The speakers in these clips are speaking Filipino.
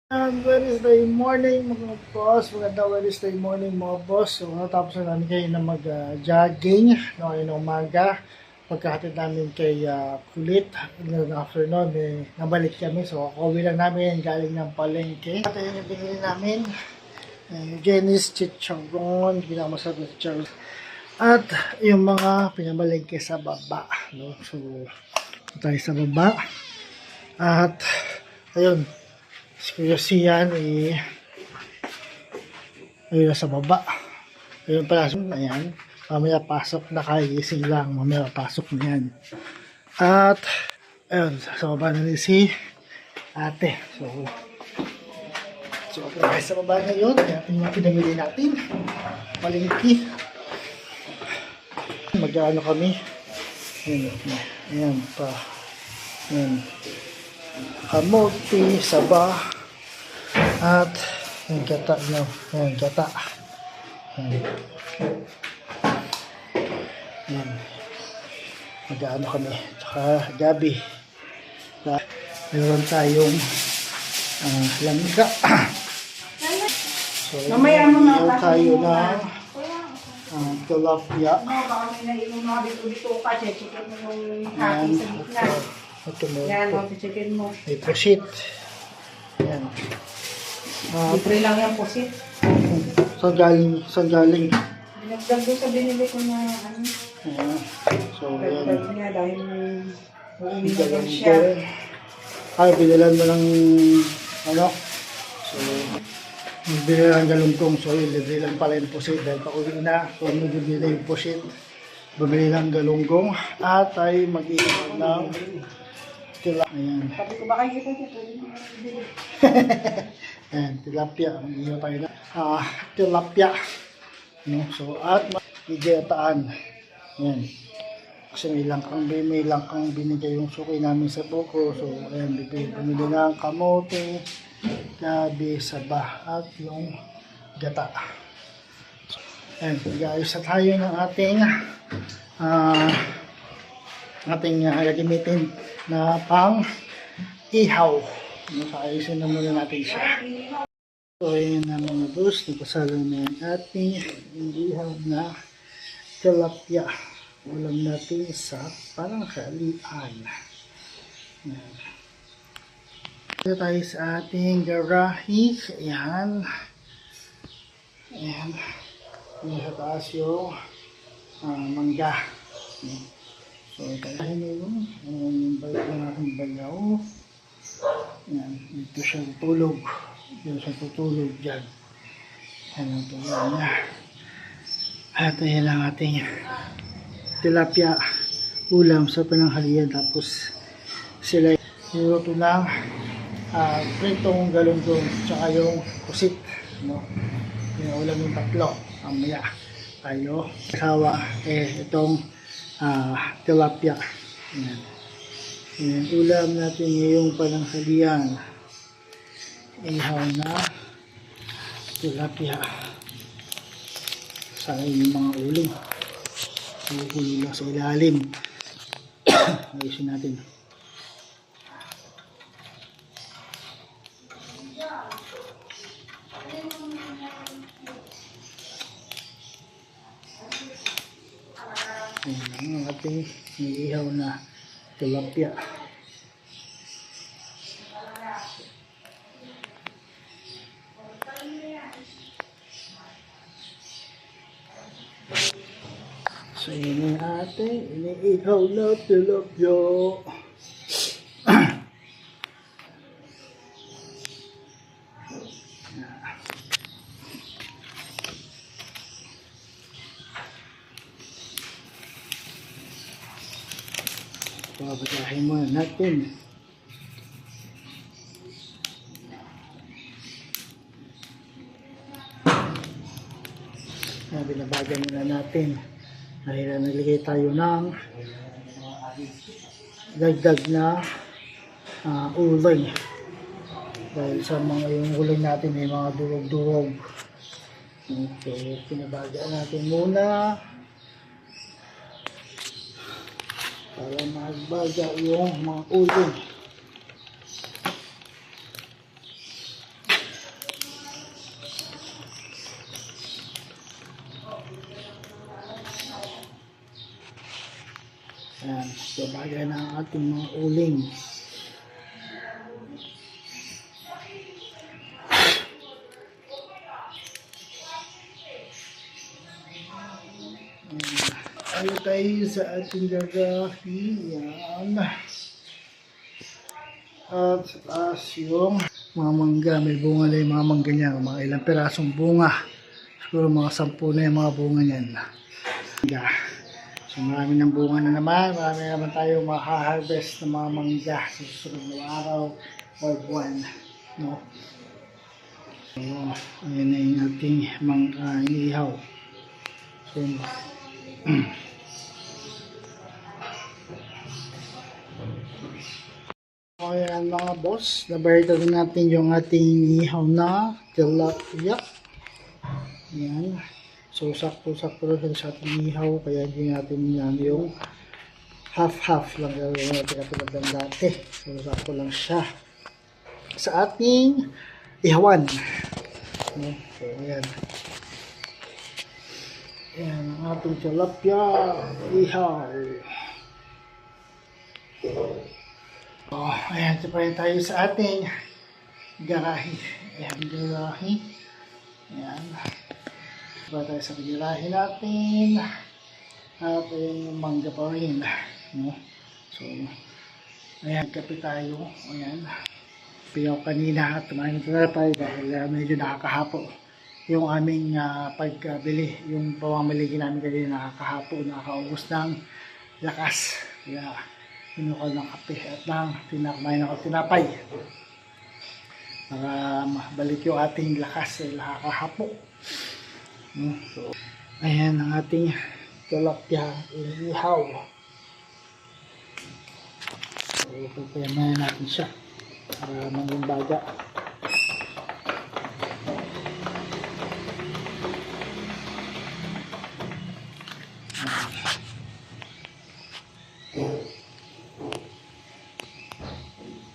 Wednesday morning mga boss, magandang Wednesday morning mga boss. So natapos na namin kayo na mag-jogging noong umaga. Pagkahatid namin kay Kulit ng afternoon, nabalik kami. So kauwi lang namin galing ng palengke. At ayun yung binili namin, Jenny's Chicharon, pinamasarap na chicharon. At yung mga pinamalengke sa baba. No? So tayo sa baba. At ayun, si Kuya Sian ayun sa baba. Ayun pala, ayan. Mamaya pasok na, kagising lang. Mamaya pasok na yan. At, ayun, sa baba na rin si ate. So tayo sa baba na yun. Ayan yung pinamili natin. Palengke. Mag-ano kami. Ayan pa. Ayan. Kamote, saba, at yung gata, no? Ayan, gata. Ayan. Mag-ano kami. Tsaka gabi. Meron tayong langga. So, meron tayo na tilapia. Baka may nainom mga bito-bito ka, chicken mo yung hati sa gitna. Ito mo. Yan, chicken mo. May pusit. Ayan. Libre lang yung pusit. Saan galing? Nagdag doon sa binili ko na ano. Ayan. So, ayan. Nagdag niya dahil uuwi na din siya. Ay, binilan mo ng ano? So, binilan ng galungkong. So, yun, libre lang pala yung pusit. Dahil pauwi na. So, bibili yung pusit. Bumili ng galunggong. At ay mag-iwan ng tilapia. Ayan. Sabi ko ba kayo ito? Ayan, tilapia. Mag-iwan tayo na. Tilapia. No? So, at igetaan. Ayan. Kasi may langkang binigay yung suki namin sa buko. So, ayan, bumili ng kamote, gabi, saba, at yung gata. Ayan, mag-ayos na tayo ng ating gagamitin na pang ihaw. Ayusin na muna natin siya. So, ayan na mga boss, napasalo na yung ating ihaw na tilapia. Ulam natin sa pananghalian. Ayan. Ito tayo sa ating garahe. Ayan. Ayan. Ayan sa taas yung mangga. Ayan. So, kaya yun. Ayan yung balik na natin bayaw. Ayan. Dito siya tutulog. Dito siya tutulog dyan. Ayan ang tulog niya. At ayan lang ating tilapia ulam sa pananghalian. Tapos sila niluto ng pritong galunggong tsaka yung kusit, no? Yung ulam yung tatlo. Mamaya tayo kawa itong tilapia. Ayan. Ayan, ulam natin ngayong pananghalian. Ihaw na tilapia. Sana yung mga uling hulo lang sa ilalim. Ayusin natin. Ayan ang ating iihaw na tilapia. So, yun yung ating iniihaw na tilapia. Babagahin muna natin. Binabagan muna natin. Dahil naligay tayo ng dagdag na uling. Dahil sa mga yung uling natin may mga durog-durog. So, pinabaga natin muna para magbaga yung mga uling. Babagay na ang ating mga uling. Ano tayo sa ating gagawin? Yan. At sa taas yung mga mangga. May bunga na yung mga mangga niya. Mga ilang pirasong bunga. Siguro mga 10 na yung mga bunga niyan. So marami ng bunga na naman. Marami naman tayo maha-harvest ng mga mangga sa susunod na araw or buwan. No? So, ayan na yung ating mga inihaw. So, ayan mga boss, nabarito din natin yung ating ihaw na tilapia. Ayan. So, sakto-sakto rin sa ating ihaw, kaya hindi natin yan yung half-half lang gawin natin katulad ng dati. So, sakto lang siya sa ating ihawan. So, ayan. Ayan ang ating tilapia ihaw. Ayan, ito pa rin tayo sa ating garahe. Ayan, garahe. Ayan. Ito pa tayo sa garahe natin. At ayan yung mangga pa rin. No? So, ayan, kape tayo. Ayan. Piyaw kanina at tumahin na tayo dahil medyo nakakahapo yung aming pagkabili. Yung pamamiligi namin kanina nakakahapo, nakakaubos ng lakas. Kaya, pinukal ng kape at pinakamain ako tinapay para mabalik yung ating lakas ay nakakahapo. So, ayan ang ating tilapia ihaw. So, pagpayaman natin siya para maging baga.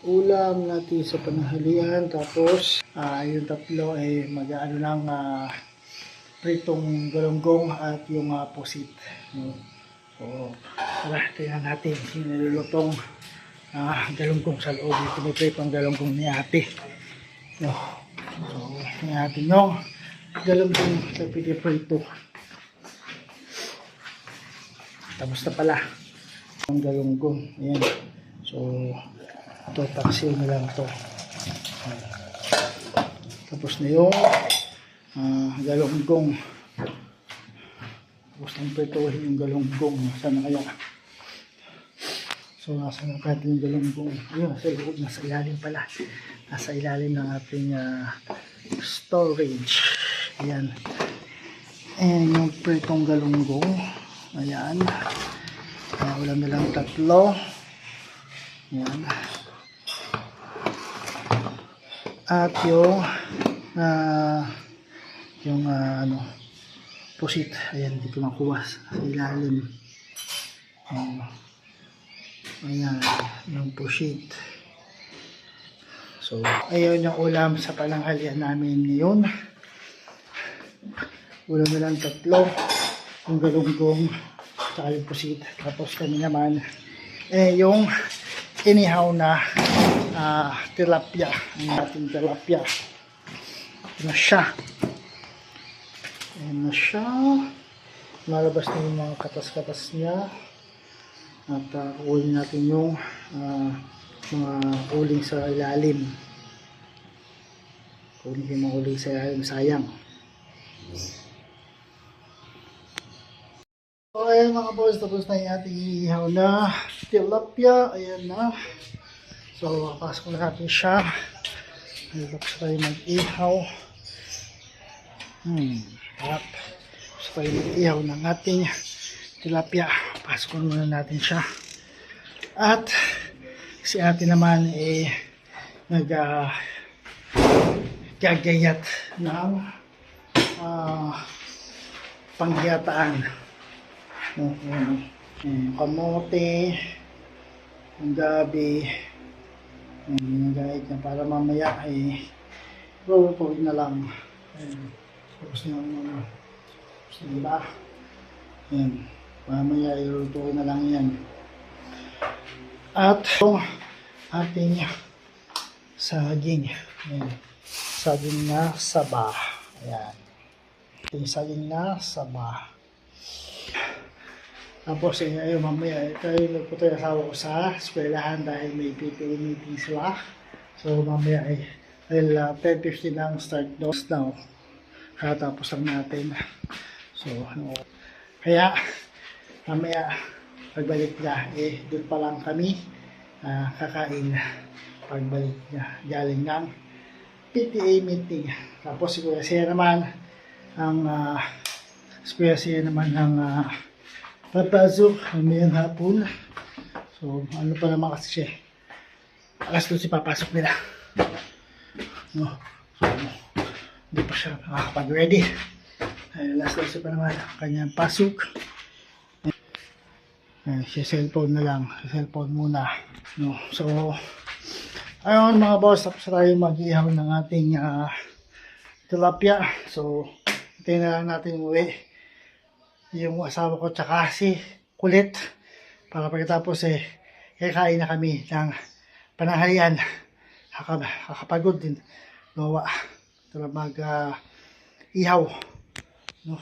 Ulam natin sa pananghalian, tapos yung tatlo ay mag-ano ng pritong galunggong at yung pusit. So, tara, tingnan natin yung nilulutong galunggong sa loob. Piniprito ang galunggong ni ate. So, tingnan natin yung galunggong sa piniprito. Tapos na pala ang galunggong. Ayan. So, ito, taksiw na lang ito. Tapos na yung galunggong. Tapos na prituhin yung galunggong. Sana kaya? So, nasa natin yung galunggong. Ayun, nasa loob, nasa ilalim pala. Nasa ilalim ng ating storage. Ayan. Ayan yung pritong galunggong. Ayan. Ulam na lang tatlo. Ayan. At yung pusit, ayan, hindi ko makuha sa ilalim. Ayan, yung pusit. So, ayun yung ulam sa pananghalian namin ngayon. Ulam na lang tatlo, yung galunggong, saka yung pusit. Tapos kami naman, yung inihaw na tilapia, ang ating tilapia. Ito na siya. Ayan na siya. Malabas na yung mga katas-katas niya. At kukunin natin yung mga uling sa ilalim. Kunin yung mga uling sa ilalim, sayang. So, ayan mga boys, tapos na yung ating ihaw na tilapia. Ayan na. So, pasok na natin siya. Tapos tayo mag-ihaw. Harap. Tapos tayo mag-ihaw ng ating tilapia. Pasok muna natin siya. At si ate naman gagayat ng panghiyataan. Kamote, ang gabi, ginagayat niya para mamaya lulutuin na lang. Tapos na diba? Mamaya ilulutuin na lang yan. At yung ating saging. Ayan. Saging na saba. Ayan. Ating saging na saba. Tapos, ayun, mamaya, tayo nagpunta yung asawa ko sa eskwelahan dahil may PTA meeting sila. So, mamaya ay, dahil 10:50 na ang start dose now. Katapos lang natin. So, kaya, mamaya, pagbalik niya, doon pa lang kami kakain. Pagbalik niya, galing ng PTA meeting. Tapos, si Kuya Sia naman, ang papasok mamayang hapon. So, ano pa naman kasi siya. Alas 12 papasok nila. No. So, hindi pa siya nakakapag-ready. Alas 12 pa naman ang kanyang pasok. Siya cellphone na lang. Cellphone muna. No. So, ayun mga boss, tapos tayo mag-ihaw ng ating tilapia. So, hintayin na lang natin umuwi yung asawa ko tsaka si Kulit para pagkatapos kakain na kami ng pananghalian. Kakapagod din gawa para mag ihaw, no?